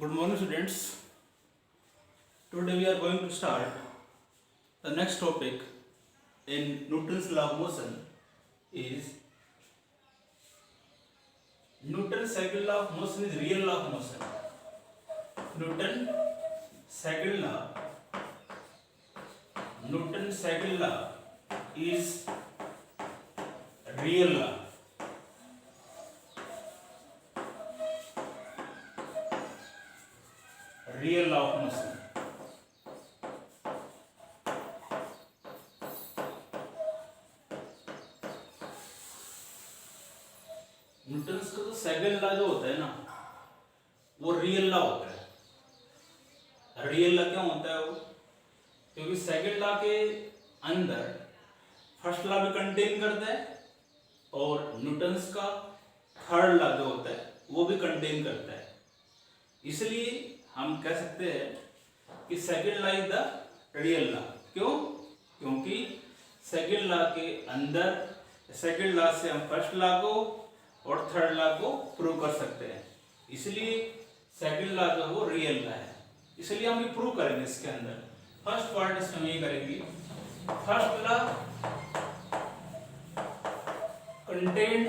Good morning, students. Today we are going to start the next topic in Newton's law of motion is Newton's second law of motion is real law of motion. Newton's second law is real law. Real law of motion. Newton's का जो second law जो होता है ना वो real law होता है। Real law क्यों होता है वो? क्योंकि सेकंड लॉ के अंदर फर्स्ट लॉ भी कंटेन करता है और न्यूटन्स का थर्ड लॉ जो होता है वो भी कंटेन करता है। इसलिए हम कह सकते हैं कि second law is the real law. क्यों? क्योंकि सेकंड लॉ के अंदर सेकंड लॉ से हम फर्स्ट लॉ को और थर्ड लॉ को प्रूव कर सकते हैं। इसलिए सेकंड लॉ जो है वो रियल लॉ है। इसलिए हम ये प्रूव करेंगे इसके अंदर। फर्स्ट पार्ट इसमें हम ये करेंगे, first law contained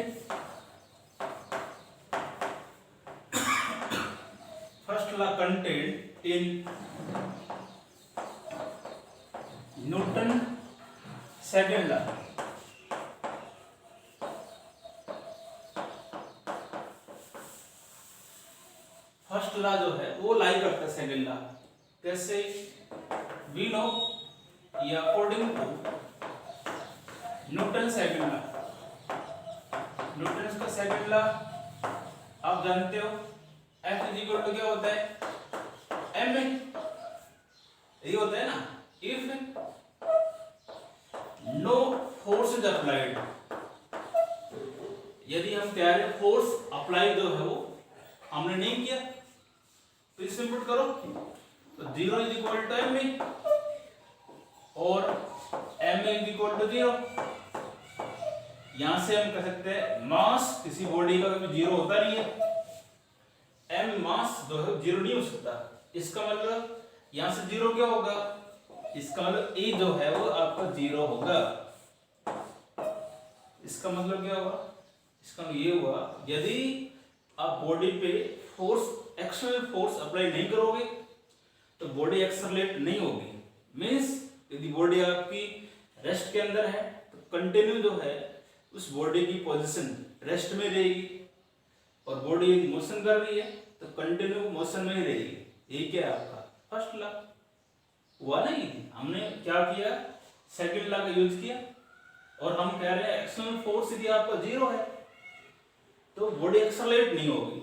contained in Newton second law. First law जो है वो लाई करता है सेकंड लॉ। कैसे? वी नो ये according to Newton second law, Newton का सेकंड लॉ आप जानते हो F इज इक्वल टू क्या होता है? M में यही होता है ना। If no force is applied, यदि हम कह रहे हैं फोर्स अप्लाई जो है वो हमने नहीं किया तो इसमें पुट करो तो 0 इज इक्वल टू M में और M इज इक्वल टू 0। यहां से हम कह सकते हैं मास किसी बॉडी का कभी 0 होता नहीं है। M मास जो है 0 नहीं हो सकता। इसका मतलब यहां से 0 क्या होगा? इसका मतलब E जो है वो आपका 0 होगा। इसका मतलब क्या होगा? इसका मतलब ये हुआ यदि आप बॉडी पे फोर्स एक्सटर्नल फोर्स अप्लाई नहीं करोगे तो बॉडी एक्सेलरेट नहीं होगी। मींस यदि बॉडी आपकी रेस्ट के अंदर है तो कंटिन्यू जो है उस बॉडी की पोजीशन रेस्ट में रहेगी और बॉडी यदि मोशन कर रही है तो कंटिन्यू मोशन में ही रहेगी। ये क्या है आपका फर्स्ट लॉ हुआ ना। हमने क्या किया? सेकंड लॉ का यूज किया और हम कह रहे हैं एक्सटर्नल फोर्स यदि आपका 0 है तो बॉडी एक्सेलरेट नहीं होगी।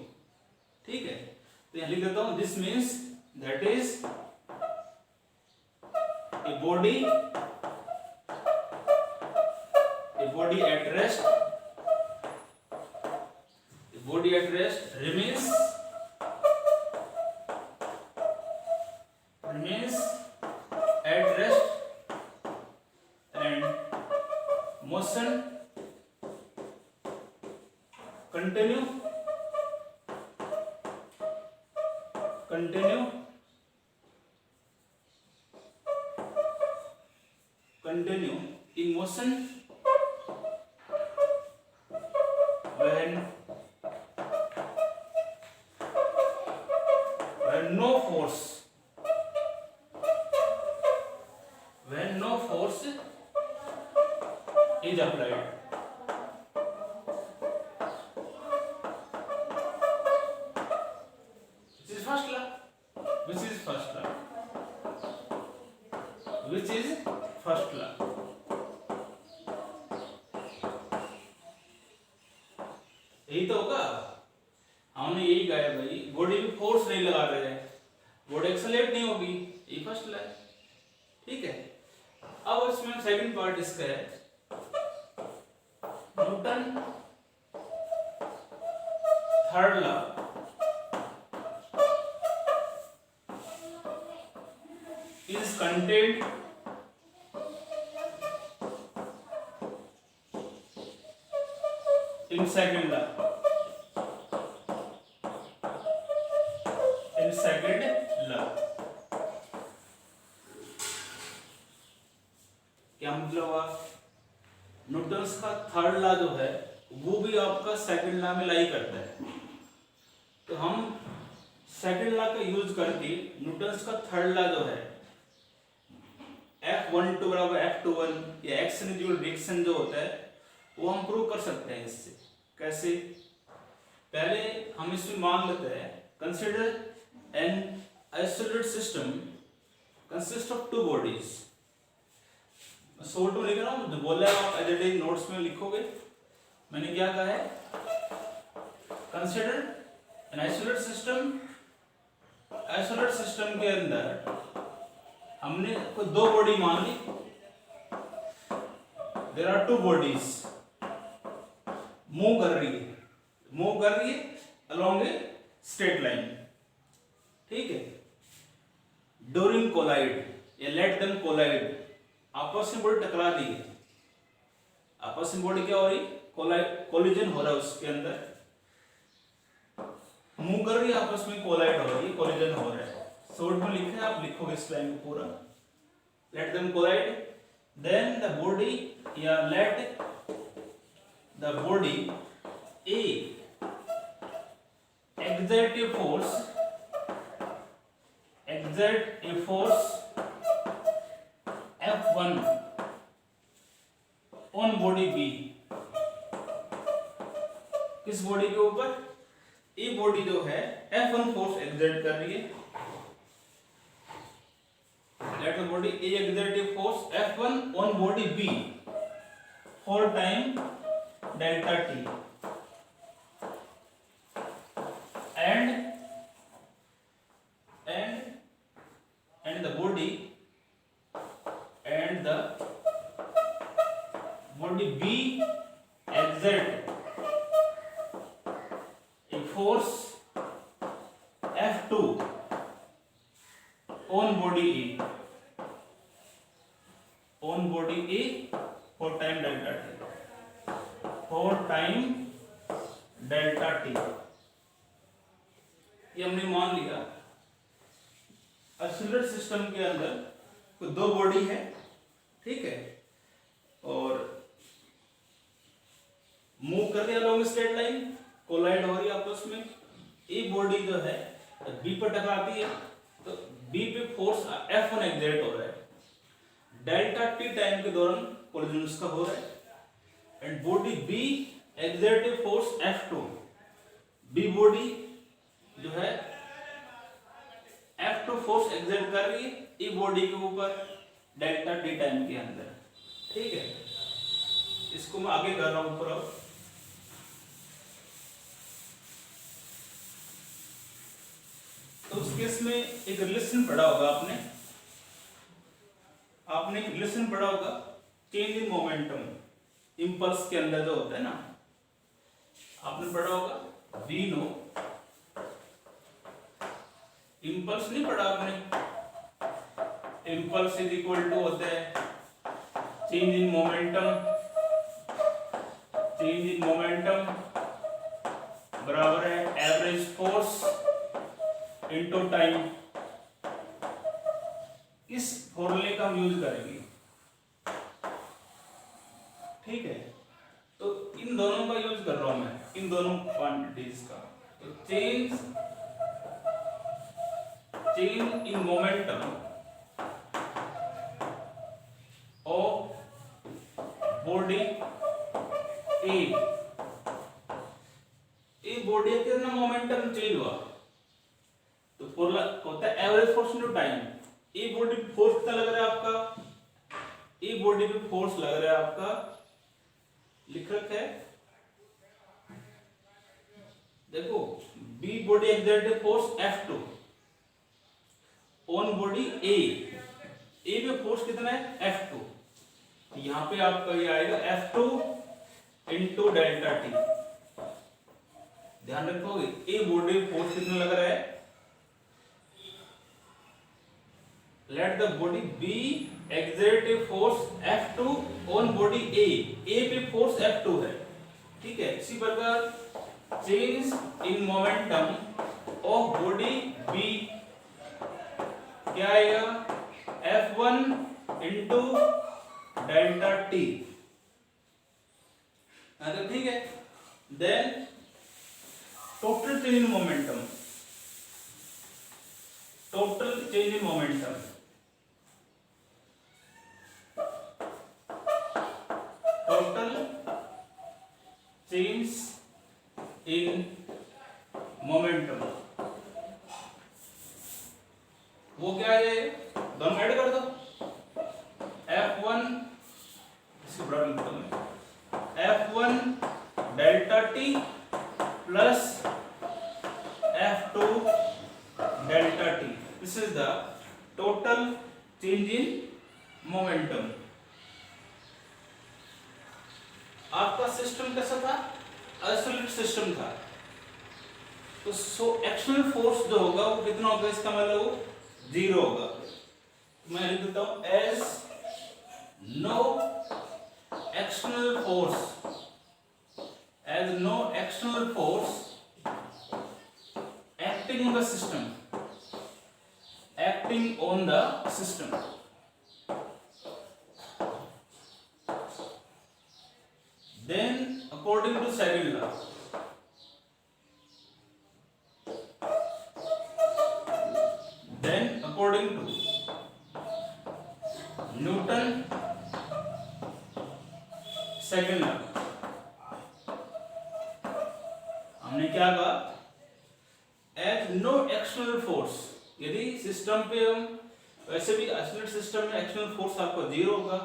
ठीक है, तो यहां लिख देता हूं this means that is a body at rest, body at rest remains at rest and motion continue in motion when no force is applied। This is first law, which is first law, यही तो होगा। हमने यही कहा है भाई body में force नहीं लगा रहे हैं, बॉडी एक्सेलरेट नहीं होगी। ये फर्स्ट लॉ है। ठीक है, अब इसमें सेकंड पार्ट इसका है Newton third law is contained in second law second law. क्या मतलब हुआ? न्यूटन्स का थर्ड लॉ जो है वो भी आपका सेकंड लॉ में लाई करता है। तो हम सेकंड लॉ का यूज करके न्यूटन्स का थर्ड लॉ जो है F12 बराबर F21 या एक्शन इक्वल रिएक्शन जो होता है वो हम प्रूव कर सकते हैं इससे। कैसे? पहले हम इसमें मान लेते हैं consider an isolated system consist of two bodies. Short में लिख रहा हूँ, जो बोला है आप एज इट नोट्स में लिखोगे। मैंने क्या कहा है? Consider an isolated system, isolated system के अंदर हमने कोई दो बॉडी मान ली। There are two bodies, move कर रही है अलोंग ए स्ट्रेट लाइन। ठीक है। ड्यूरिंग कोलाइड या लेट देम कोलाइड, आपस में बॉडी टकरा दी है। आपस में बॉडी क्या हो रही? कोलिजन हो रहा है, उसके अंदर मूव कर रही है, आपस में कोलाइड हो रही है, कोलिजन हो रहा है। शॉर्ट में लिखा है, आप लिखोगे इस लाइन को पूरा। Let them collide, then the body या let the body A exert a force F1 on body B। किस बॉडी के ऊपर? ए बॉडी जो है F1 फोर्स एक्सर्ट कर रही है। Let the body A exert a force F1 on body B for time delta t and the body B exert a force F2 on body A for time delta t। ये हमने मान लिया isolated system के अंदर कोई दो body है। ठीक है। और मूव कर रही है अलोंग स्ट्रेट लाइन, कोलाइड हो रही है आपस में। ए बॉडी जो है बी पर टकराती है, तो बी पे फोर्स F1 एक्सर्ट हो रहा है। डेल्टा टी टाइम के दौरान कोलिजन उसका हो रहा है। And body B exert a force F2। B body जो है F2 फोर्स एक्सर्ट कर रही है ई बॉडी के ऊपर डेल्टा टी टाइम के अंदर। ठीक है। इसको मैं आगे कर रहा हूं ऊपर। अब तो उस केस में एक रिलेशन पढ़ा होगा आपने एक रिलेशन पढ़ा होगा चेंज इन मोमेंटम इंपल्स के अंदर जो होता है ना, आपने पढ़ा होगा वी नो। इंपल्स नहीं पढ़ा आपने? इंपल्स इज इक्वल टू होता है चेंज इन मोमेंटम बराबर है एवरेज फोर्स इनटू टाइम। इस फॉर्मूले का हम यूज करेंगे। ठीक है। तो इन दोनों का यूज कर रहा हूं मैं, इन दोनों क्वांटिटीज का। तो change in momentum of body a body के अंदर मोमेंटम चेंज हुआ तो फॉर्मूला होता है average force into time. A body पे फोर्स कितना लग रहा है आपका? ए बॉडी पे फोर्स लग रहा है आपका, लिख रखा है देखो, B body exert force F2 on body A पे फोर्स कितना है? F2। यहां पे आपका ये आएगा F2 इंटू डेल्टा टी। ध्यान रखोगे ए बॉडी फोर्स कितना लग रहा है? Let the body B exert a force F2 on body A पे फोर्स F2 है। ठीक है। इसी प्रकार change in momentum of body B क्या आएगा, F1 इंटू डेल्टा टी, तो ठीक है। Then total change in momentum, total change in momentum, total change in momentum, वो क्या है, दोनों ऐड कर दो, F1 इसको बड़ा लिखता हूं मैं, F1 delta T plus F2 delta T, this is the total change in momentum. आपका सिस्टम कैसा था, आइसोलेटेड सिस्टम था, तो सो एक्शनल फोर्स जो होगा वो कितना होगा, इसका मतलब वो 0 होगा। मैं लिख देता हूं as no external force, as no external force acting on the system, acting on the system, then according to second law, then according to Newton second law, हमने क्या कहा, एज नो एक्सटर्नल फोर्स, यदि system पे हम वैसे भी isolated system में external force आपका 0 होगा,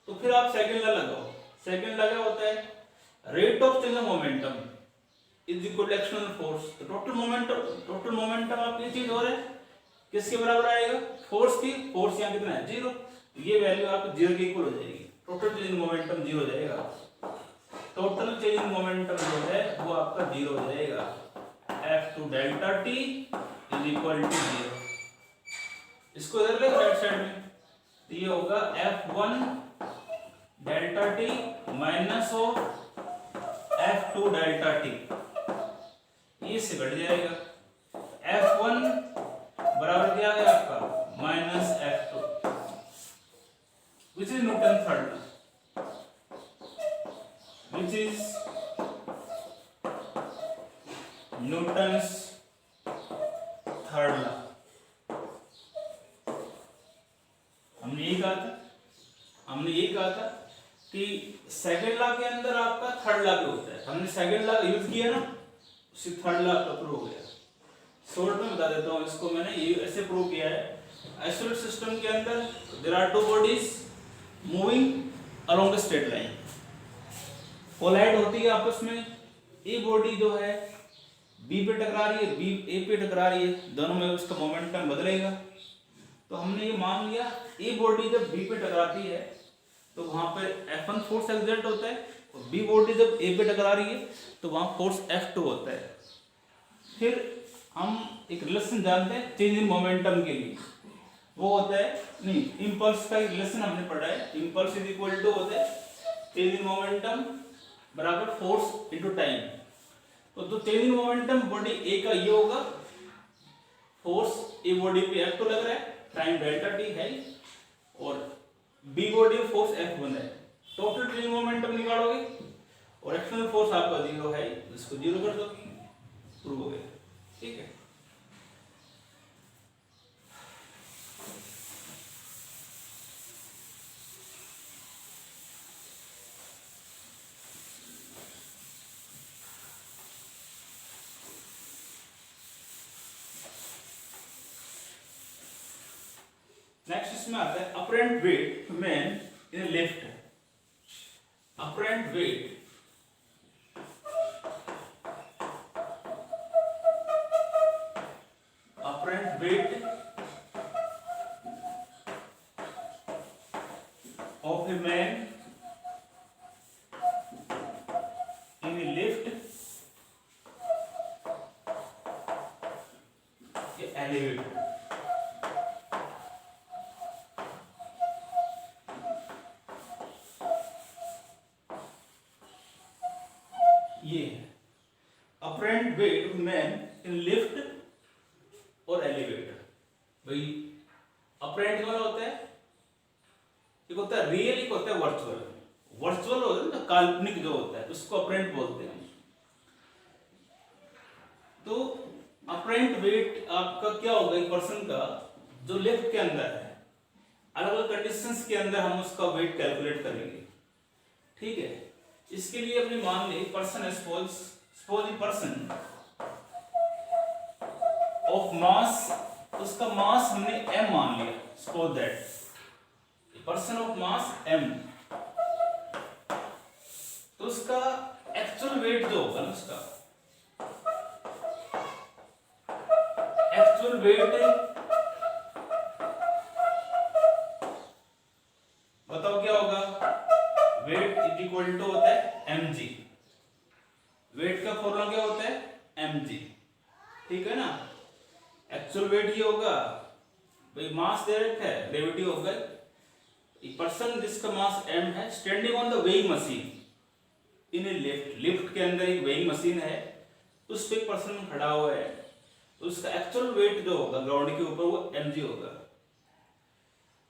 तो फिर आप सेकंड लॉ लगाओ। सेकंड लॉ क्या होता है, rate of change of momentum is equal to external force, तो टोटल मोमेंटम आप ये चीज हो रहा है किसके बराबर आएगा, फोर्स की, फोर्स यहाँ कितना है 0, ये वैल्यू आपको 0 के इक्वल हो जाएगी, टोटल चेंज इन मोमेंटम 0 हो जाएगा, टोटल चेंज इन मोमेंटम जो है वो आपका 0 हो जाएगा, F2 delta T is equal to 0। इसको इधर ले राइट साइड में, तो ये होगा F1 delta T minus of F2 delta T, ये से घट जाएगा, F1 बराबर क्या है आपका minus F2, which is Newton third law, which is Newton's third law. हमने यही कहा था कि सेकंड लॉ के अंदर आपका थर्ड लॉ भी होता है, हमने सेकंड लॉ यूज किया ना, उससे थर्ड लॉ का प्रूव हो गया। शॉर्ट में बता देता हूँ इसको, मैंने ये ऐसे प्रूव किया है, आइसोलेटेड सिस्टम के अंदर there are two bodies moving along the straight line, collide होती है आपस में, ए बॉडी जो है बी पे टकरा रही है, बी ए पे टकरा रही है, दोनों में उसका मोमेंटम बदलेगा। तो हमने ये मान लिया ए बॉडी जब बी पे टकराती है तो वहां पे F1 फोर्स एक्सर्ट होता है, और बी बॉडी जब ए पे टकरा रही है तो वहां फोर्स F2 होता है। फिर हम एक रिलेशन जानते हैं चेंज इन मोमेंटम के लिए, वो होता है नहीं, इंपल्स का रिलेशन हमने पढ़ा है, इंपल्स इज इक्वल टू होता है चेंज इन मोमेंटम बराबर फोर्स इनटू टाइम। तो चेंज इन मोमेंटम बॉडी ए का ये होगा, फोर्स ए बॉडी पे F2 लग रहा है, टाइम डेल्टा टी है, और बी बॉडी फोर्स F1 है, टोटल चेंज इन मोमेंटम निकालोगे और एक्सटर्नल फोर्स आपका 0 है, इसको 0 कर दो, प्रूव हो गया। ठीक है, नेक्स्ट इसमें आता है apparent wait man in lift, apparent wait of a man in a lift या elevator। ये apparent weight of man in lift और एलिवेटर। भाई अपरेंट वाला होता है, एक होता है रियल, एक होता है वर्चुअल। वर्चुअल होता है ना, काल्पनिक जो होता है उसको अपरेंट बोलते हैं। तो अपरेंट वेट आपका क्या होगा, एक पर्सन का जो लिफ्ट के अंदर है, अलग अलग कंडीशंस के अंदर हम उसका वेट कैलकुलेट करेंगे। ठीक है, इसके लिए अपने मान ले पर्सन है, suppose a person of mass, उसका मास हमने m मान लिया। Suppose that person of mass m, तो उसका एक्चुअल वेट जो होगा ना, उसका एक्चुअल वेट बताओ क्या होगा, वेट इज इक्वल टू होता है mg। वेट का फॉर्मूला क्या होता है mg, ठीक है ना। एक्चुअल वेट ये होगा, भाई मास दे रखा है, ग्रेविटी होगा, एक पर्सन जिसका मास m है standing on the weighing machine in A lift. Lift के अंदर एक वेइंग मशीन है, उस पे एक पर्सन खड़ा हुआ है, तो उसका एक्चुअल वेट जो होगा ग्राउंड के ऊपर वो mg होगा।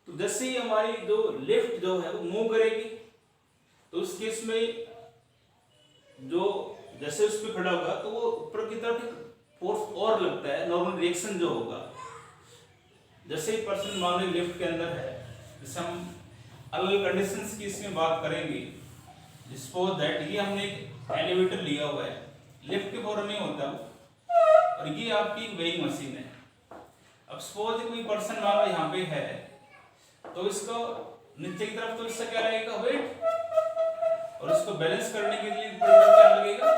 तो जैसे ही हमारी जो लिफ्ट जो है वो मूव करेगी, तो उस केस में जो जैसे उस पर खड़ा होगा तो वो ऊपर की तरफ एक फोर्स और लगता है, नॉर्मल रिएक्शन जो होगा। जैसे ही पर्सन मान लो लिफ्ट के अंदर है, जैसे हम अलग कंडीशंस की इसमें बात करेंगे। सपोज दैट ये हमने एक एलिवेटर लिया हुआ है, लिफ्ट के फॉर्म में होता है, और ये आपकी एक वेइंग मशीन है। अब सपोज कोई पर्सन मान लो यहाँ पे है, तो इसको नीचे की तरफ तो इससे क्या लगेगा वेट, और इसको बैलेंस करने के लिए क्या लगेगा,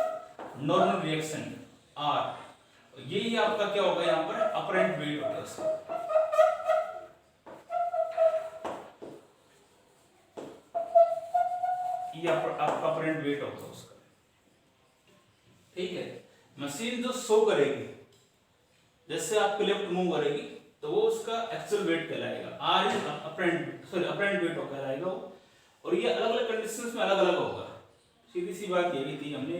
नॉर्मल रिएक्शन R। यही आपका क्या होगा यहाँ पर अपरेंट वेट होगा इसका। ये आपका अपरेंट वेट होगा उसका। ठीक है, मशीन जो शो करेगी, जैसे आपकी लिफ्ट मूव करेगी तो वो उसका एक्चुअल वेट कहलाएगा, आर इज अपरेंट वेट कहलाएगा वो। और ये अलग अलग कंडीशंस में अलग अलग होगा। सीधी सी बात यही थी, हमने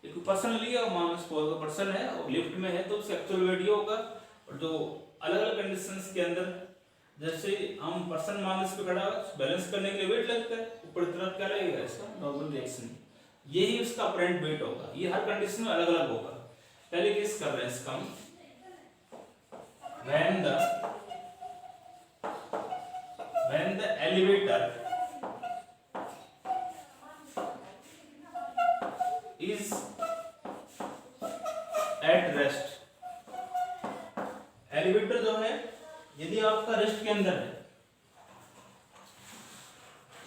एक पर्सन लिया, मान सपोज पर्सन है और लिफ्ट में है, तो उसका एक्चुअल वेट ये होगा। और जो अलग अलग कंडीशंस के अंदर, जैसे हम पर्सन मान इस पे खड़ा बैलेंस करने के लिए वेट लगता है, ऊपर की तरफ क्या लगेगा इसका नॉर्मल रिएक्शन, यही उसका अपरेंट वेट होगा। ये हर कंडीशन में अलग अलग होगा। पहले केस कर रहे हैं इसका हम, when the elevator is at rest। Elevator जो है यदि आपका रेस्ट के अंदर है,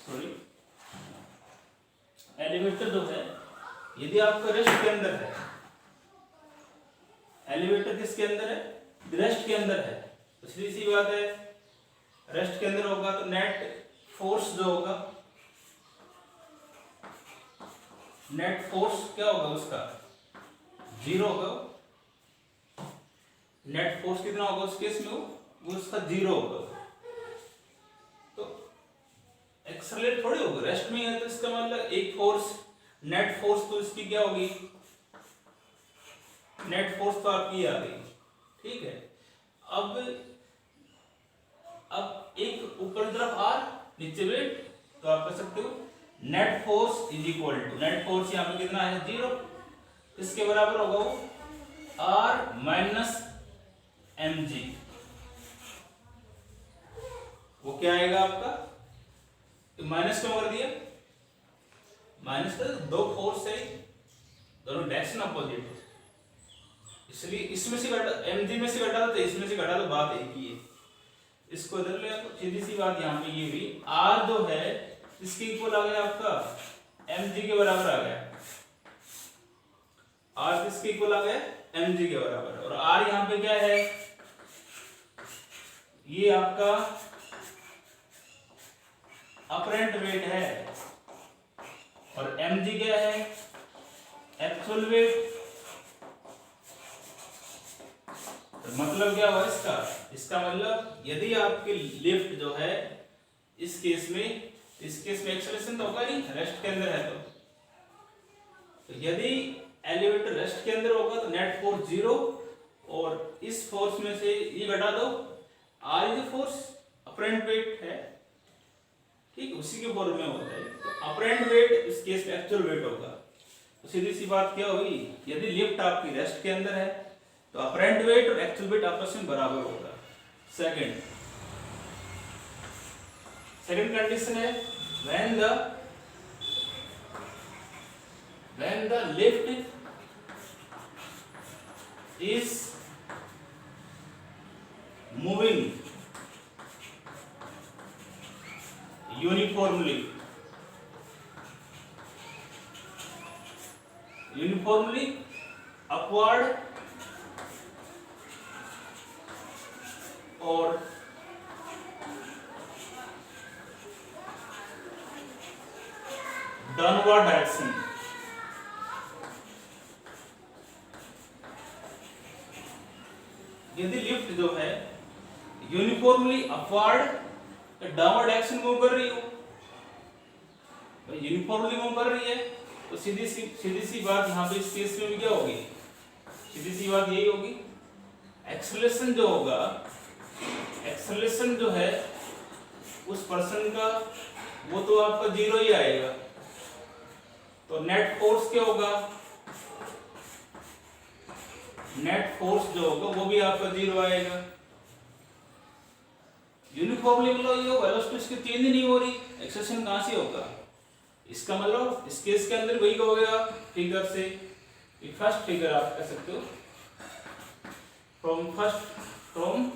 सॉरी, एलिवेटर जो है यदि आपका रेस्ट के अंदर है, एलिवेटर किसके अंदर है, रेस्ट के अंदर है, तो सीधी सी बात है रेस्ट के अंदर होगा तो नेट फोर्स जो होगा, नेट फोर्स क्या होगा उसका 0 होगा। नेट फोर्स कितना होगा उस केस में, वो उसका 0 होगा। तो एक्सेलरेट थोड़ी होगा, रेस्ट में है तो इसका मतलब एक फोर्स, नेट फोर्स तो इसकी क्या होगी, नेट फोर्स तो आपकी आ गई। ठीक है, अब एक ऊपर तरफ R नीचे वेट, तो आप कर सकते हो net force is equal to, net force यहाँ पे कितना है 0, इसके बराबर होगा वो R माइनस mg। वो क्या आएगा आपका, तो माइनस क्यों कर दिया, माइनस का दो फोर्स है, दोनों डायरेक्शन अपोजिट है, इसलिए इसमें से घटा, mg में से घटा दो, इसमें से घटा दो, बात एक ही है। इसको इधर ले आओ, सीधी सी बात यहाँ पे ये भी R जो है इसके इक्वल आ गया आपका mg के बराबर आ गया, R किसके इक्वल आ गया mg के बराबर। और R यहाँ पे क्या है, ये आपका अपरेंट वेट है, और mg क्या है एक्चुअल वेट। तो मतलब क्या हुआ इसका मतलब यदि आपकी लिफ्ट जो है इस केस में एक्सेलरेशन तो होगा नहीं, रेस्ट के अंदर है, तो यदि एलिवेटर रेस्ट के अंदर होगा तो नेट फोर्स 0, और इस फोर्स में से ये घटा दो, R is force, apparent weight है, ठीक, उसी के फॉर्म में होता है। तो अपरेंट वेट इस केस में एक्चुअल वेट होगा। तो सीधी सी बात क्या होगी, यदि लिफ्ट आपकी रेस्ट के अंदर है तो अपरेंट वेट और एक्चुअल वेट आपस में बराबर होगा। सेकंड कंडीशन है when the lift is moving uniformly upward or downward direction, यदि लिफ्ट जो है यूनिफॉर्मली अपवर्ड या डाउनवर्ड डायरेक्शन मूव कर रही हो, यूनिफॉर्मली मूव कर रही है, तो सीधी सी बात यहाँ पे इस केस में भी क्या होगी, सीधी सी बात यही होगी, एक्सेलरेशन जो होगा, एक्सेलरेशन जो है उस पर्सन का वो तो आपका जीरो ही आएगा। तो नेट फोर्स क्या होगा, नेट फोर्स जो होगा वो भी आपका जीरो आएगा। यूनिफॉर्मली मतलब ये वेलोसिटी इसकी चेंज नहीं हो रही, एक्सेलरेशन कहां से होगा, इसका मतलब इस केस के अंदर वही होगा फिगर से, फर्स्ट फिगर आप कह सकते हो, फ्रॉम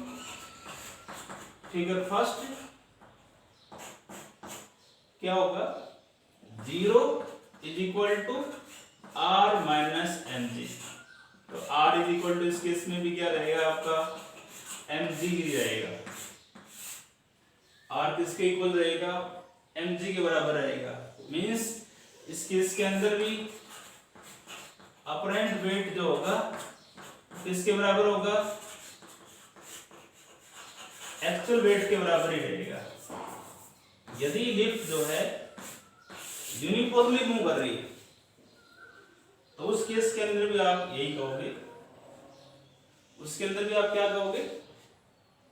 फिगर फर्स्ट क्या होगा, 0 is equal to R minus M G. तो r इज इक्वल टू इस केस में भी क्या रहेगा आपका mg ही रहेगा, r किसके इक्वल रहेगा, mg के बराबर रहेगा। मींस इस केस के अंदर भी अपरेंट वेट जो होगा किसके बराबर होगा, एक्चुअल वेट के बराबर ही रहेगा। यदि लिफ्ट जो है यूनिफॉर्मली मूव कर रही है तो उस केस के अंदर भी आप यही कहोगे, उसके अंदर भी आप क्या कहोगे,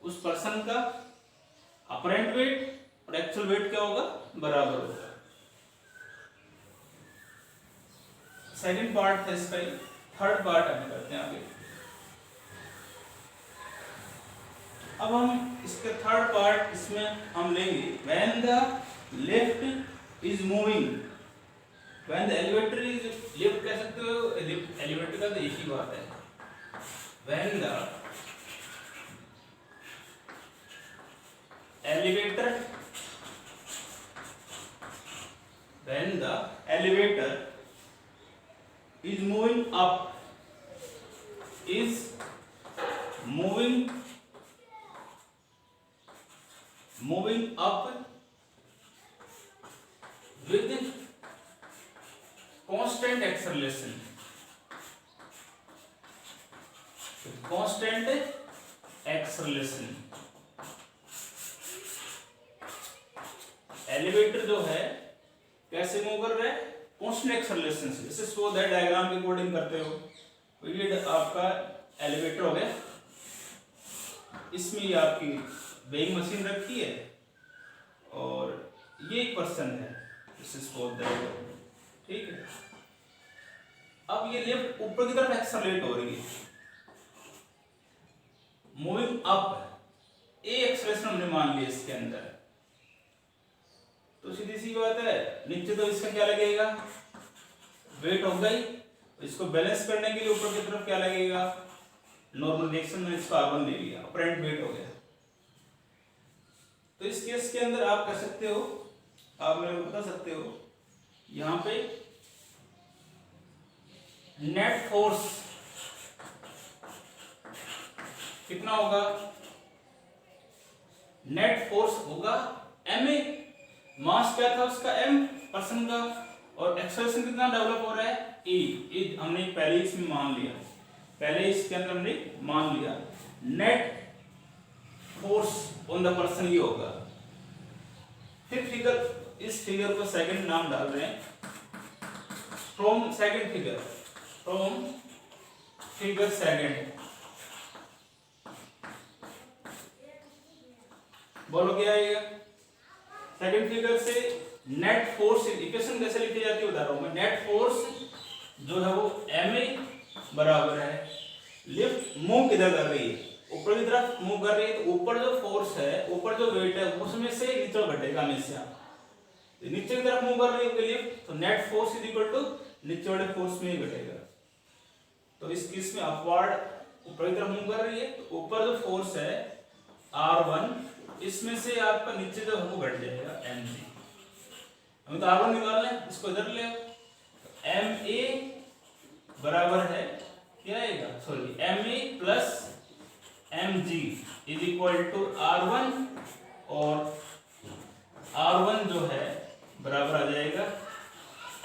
उस पर्सन का अपरेंट वेट और एक्चुअल वेट क्या होगा, बराबर होगा। सेकंड पार्ट था इसका, थर्ड पार्ट हम करते हैं आगे। अब हम इसके थर्ड पार्ट इसमें हम लेंगे when the lift is moving, when the elevator is lift कह सकते हो, elevator का तो एक ही बात है, when the elevator is moving up with constant acceleration, elevator जो है कैसे मूव कर रहा है, कांस्टेंट एक्सेलरेशन से। जैसे सो दैट डायग्राम की कोडिंग करते हो, तो ये आपका एलिवेटर हो गया, इसमें ये आपकी वेइंग मशीन रखी है और ये एक पर्सन है, ठीक है। अब ये लिफ्ट ऊपर की तरफ एक्सेलरेट हो रही है, मूविंग अप, ए एक्सेलरेशन हमने मान लिया इसके अंदर, तो सीधी सी बात है नीचे तो इसका क्या लगेगा, वेट होगा ही, इसको बैलेंस करने के लिए ऊपर की तरफ क्या लगेगा, नॉर्मल रिएक्शन में इसको R1 ले लिया, अपरेंट वेट हो गया। तो इस केस के अंदर आप कह सकते हो, आप मेरे को बता सकते हो, यहां पे नेट फोर्स कितना होगा, नेट फोर्स होगा ma, मास क्या था उसका m पर्सन का, और एक्सेलरेशन कितना डेवलप हो रहा है e, हमने पहले इसमें मान लिया, पहले इसके अंदर हमने मान लिया net force on the person ये होगा। फिर फिगर, इस फिगर को सेकंड नाम डाल रहे हैं, फ्रॉम फिगर सेकंड, बोलो क्या आएगा। सेकंड फिगर से नेट फोर्स इक्वेशन कैसे लिखी जाती है बता रहा हूं मैं। नेट फोर्स जो है वो ma बराबर है, लिफ्ट मूव किधर कर रही है, ऊपर की तरफ मूव कर रही है, तो ऊपर जो फोर्स है, ऊपर जो वेट है उसमें से नीचे घटेगा हमेशा। तो नीचे की तरफ मूव कर रही है लिफ्ट, तो net force is equal to नीचे वाले फोर्स में ही घटेगा। तो इस केस में अपवर्ड ऊपर की तरफ मूव कर रही है, तो ऊपर जो फोर्स है R1, इसमें से आपका नीचे जो है वो घट जाएगा mg। हमें तो R1 निकालना है, इसको इधर ले आओ। ma बराबर है क्या आएगा, sorry ma plus mg is equal to R1, और R1 जो है बराबर आ जाएगा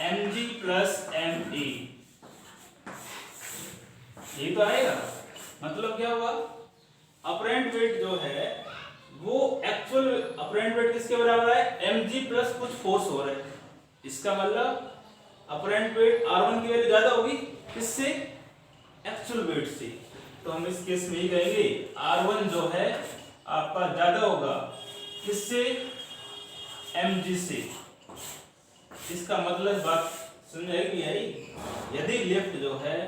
mg प्लस ma। ये तो आएगा। मतलब क्या हुआ, अपरेंट वेट जो है वो एक्चुअल अपरेंट वेट किसके बराबर है, mg प्लस कुछ फोर्स हो रहा है। इसका मतलब अपरेंट वेट R1 की वैल्यू ज्यादा होगी किससे, एक्चुअल वेट से। तो हम इस केस में ही कहेंगे R1 जो है आपका ज्यादा होगा किससे, mg से। इसका मतलब बात समझ आएगी आई। यदि लिफ्ट जो है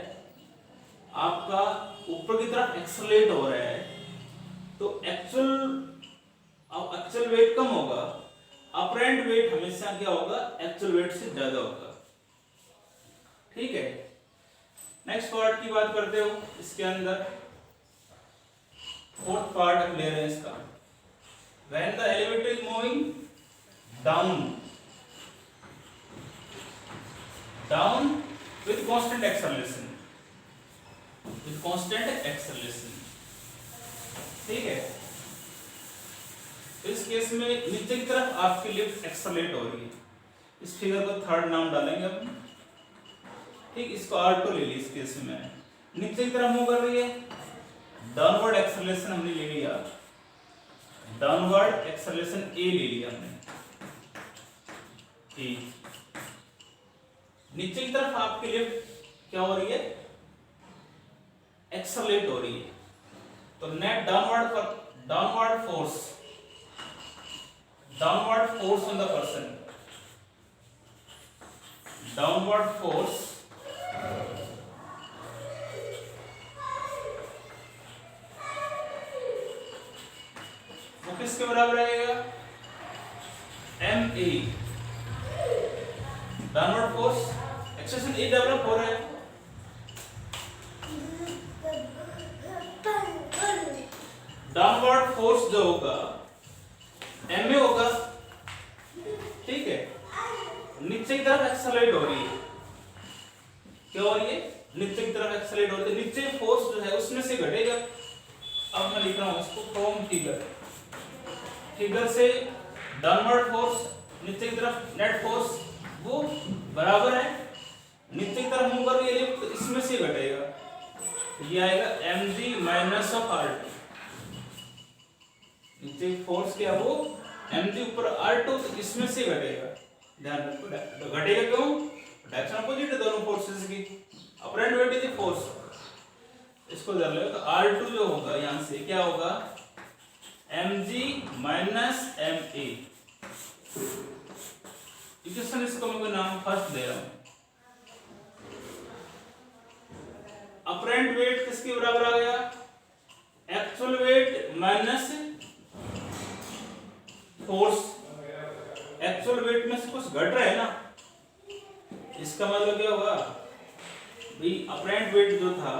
आपका ऊपर की तरफ एक्सेलरेट हो रहा है, तो एक्चुअल वेट कम होगा, अपरेंट वेट हमेशा क्या होगा, एक्चुअल वेट से ज्यादा होगा। ठीक है, नेक्स्ट पार्ट की बात करते हो। इसके अंदर फोर्थ पार्ट हम ले रहे हैं इसका। When the elevator is moving down with constant acceleration, ठीक है। इस केस में नीचे की तरफ आपकी लिफ्ट एक्सेलरेट हो रही है। इस फिगर को थर्ड नाम डालेंगे अपन, ठीक। इसको R2 ले ली। इस केस में नीचे की तरफ मूव कर रही है, डाउनवर्ड एक्सेलरेशन हमने ले लिया, डाउनवर्ड एक्सेलरेशन A ले लिया हमने। ठीक, नीचे की तरफ आपकी लिफ्ट क्या हो रही है, एक्सेलरेट हो रही है। तो net downward force on the person, downward force वो किसके बराबर आएगा, ma। Downward force acceleration A develop हो रहा है, डाउनवर्ड फोर्स जो होगा ma होगा, ठीक है। नीचे की तरफ एक्सेलरेट हो रही है, क्या हो रही है, नीचे की तरफ एक्सेलरेट हो रही है, नीचे फोर्स जो है उसमें से घटेगा। अब मैं लिख रहा हूं इसको फ्रॉम फिगर से डाउनवर्ड फोर्स नीचे की तरफ नेट फोर्स वो बराबर है, नीचे की तरफ मूव कर रही है लिफ्ट, तो इसमें से घटेगा। ये आएगा mg माइनस ऑफ R2। नीचे फोर्स क्या वो mg ऊपर R2, तो इसमें से घटेगा। ध्यान रखो, घटेगा क्यों, डायरेक्शन अपोजिट है दोनों फोर्सेस की। अपरेंट वेट इज फोर्स, इसको धर लो। तो R2 जो होगा यहां से क्या होगा, mg माइनस ma। इक्वेशन इसको मैं नाम फर्स्ट दे रहा हूं। अपरेंट वेट किसके बराबर आ गया, actual wait minus force. Actual wait में से कुछ घट रहा है ना, इसका मतलब क्या होगा भाई, अपरेंट वेट जो था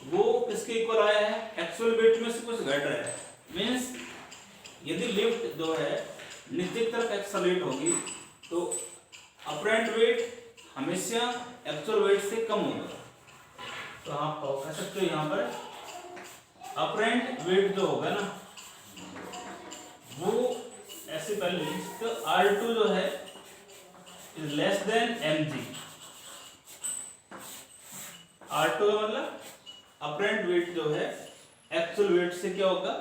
वो किसके इक्वल आया है, एक्चुअल वेट में से कुछ घट रहा है। मींस यदि लिफ्ट जो है नीचे की तरफ एक्सेलरेट होगी, तो अपरेंट वेट हमेशा एक्चुअल वेट से कम होगा। तो आप कह सकते हो यहाँ पर अपरेंट वेट जो होगा ना वो ऐसे पहले तो R2 जो है is less than mg। R2 का मतलब अपरेंट वेट जो है एक्चुअल वेट से क्या होगा,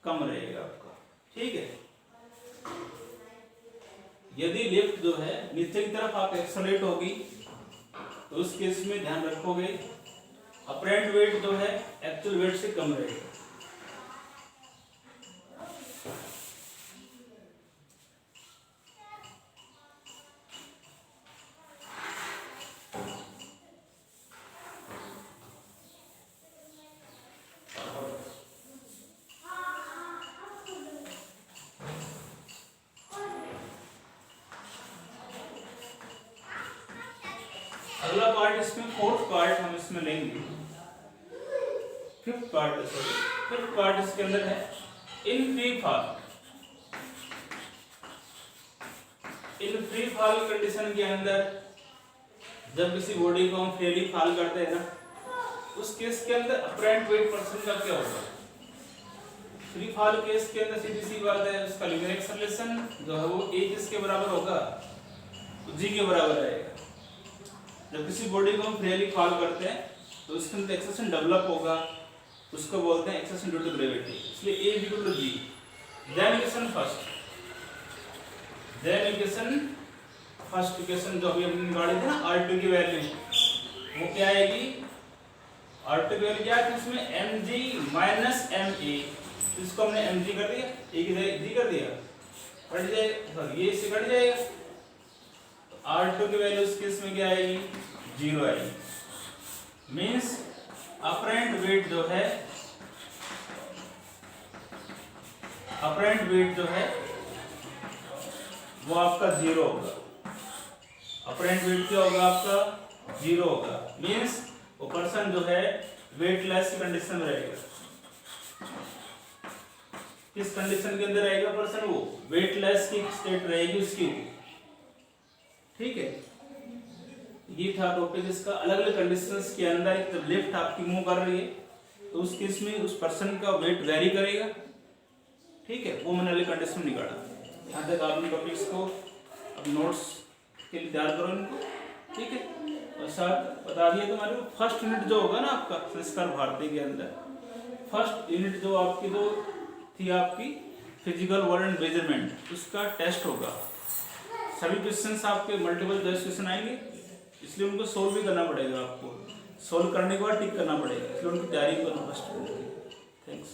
कम रहेगा आपका, ठीक है। यदि लिफ्ट जो है नीचे की तरफ आप एक्सेलरेट होगी, तो उस केस में ध्यान रखोगे अपरेंट वेट जो है एक्चुअल वेट से कम रहेगा। पार्ट इसमें, फोर्थ पार्ट हम इसमें लेंगे, फिफ्थ पार्ट इसके अंदर है इन फ्री फॉल कंडीशन के अंदर जब किसी बॉडी को हम फ्रीली फॉल करते हैं ना, उस केस के अंदर अपरेंट वेट पर्सन का क्या होगा? फ्री फॉल केस के अंदर सीधी सी बात है, उसका लीनियर एक्सेलरेशन जो है वो a किसके बराबर होगा? तो g के बराबर रहेगा। जब किसी बॉडी को हम फ्रीली फॉल करते हैं तो उसके अंदर एक्सेलरेशन डेवलप होगा, उसको बोलते हैं एक्सेलरेशन ड्यू टू ग्रेविटी, इसलिए a equal to g। Then equation जो अभी हमने निकाली थी ना r2 की वैल्यू, वो क्या आएगी? r2 की वैल्यू क्या है इसमें? mg माइनस ma, इसको हमने mg कर दिया, a की जगह g कर दिया, कट जाएगा, ये इससे कट जाएगा, तो r2 की वैल्यू इस केस में क्या आएगी? 0 आएगी। मींस अपरेंट वेट जो है वो आपका 0 होगा। अपरेंट वेट क्या होगा आपका? 0 होगा। मींस वो पर्सन जो है वेटलेस की कंडीशन में रहेगा। किस कंडीशन के अंदर रहेगा पर्सन? वो वेटलेस की स्टेट रहेगी उसकी। ठीक है, ये था टॉपिक इसका। अलग अलग कंडीशंस के अंदर एक लिफ्ट आपकी मूव कर रही है तो उस केस में उस पर्सन का वेट वेरी करेगा। ठीक है, वो मैंने अलग कंडीशन निकाला। यहाँ तक आपने टॉपिक्स को अब नोट्स के लिए तैयार करो इनको। ठीक है, और साथ बता दिए तुम्हारे को फर्स्ट यूनिट जो होगा ना आपका संस्कार भारती के अंदर, फर्स्ट यूनिट जो आपकी जो थी आपकी फिजिकल वर्ल्ड एंड मेजरमेंट, उसका टेस्ट होगा। सभी क्वेश्चंस आपके मल्टीपल चॉइस क्वेश्चन आएंगे, इसलिए उनको सोल्व भी करना पड़ेगा। आपको सोल्व करने के बाद टिक करना पड़ेगा, इसलिए उनकी तैयारी करना फर्स्ट। थैंक्स।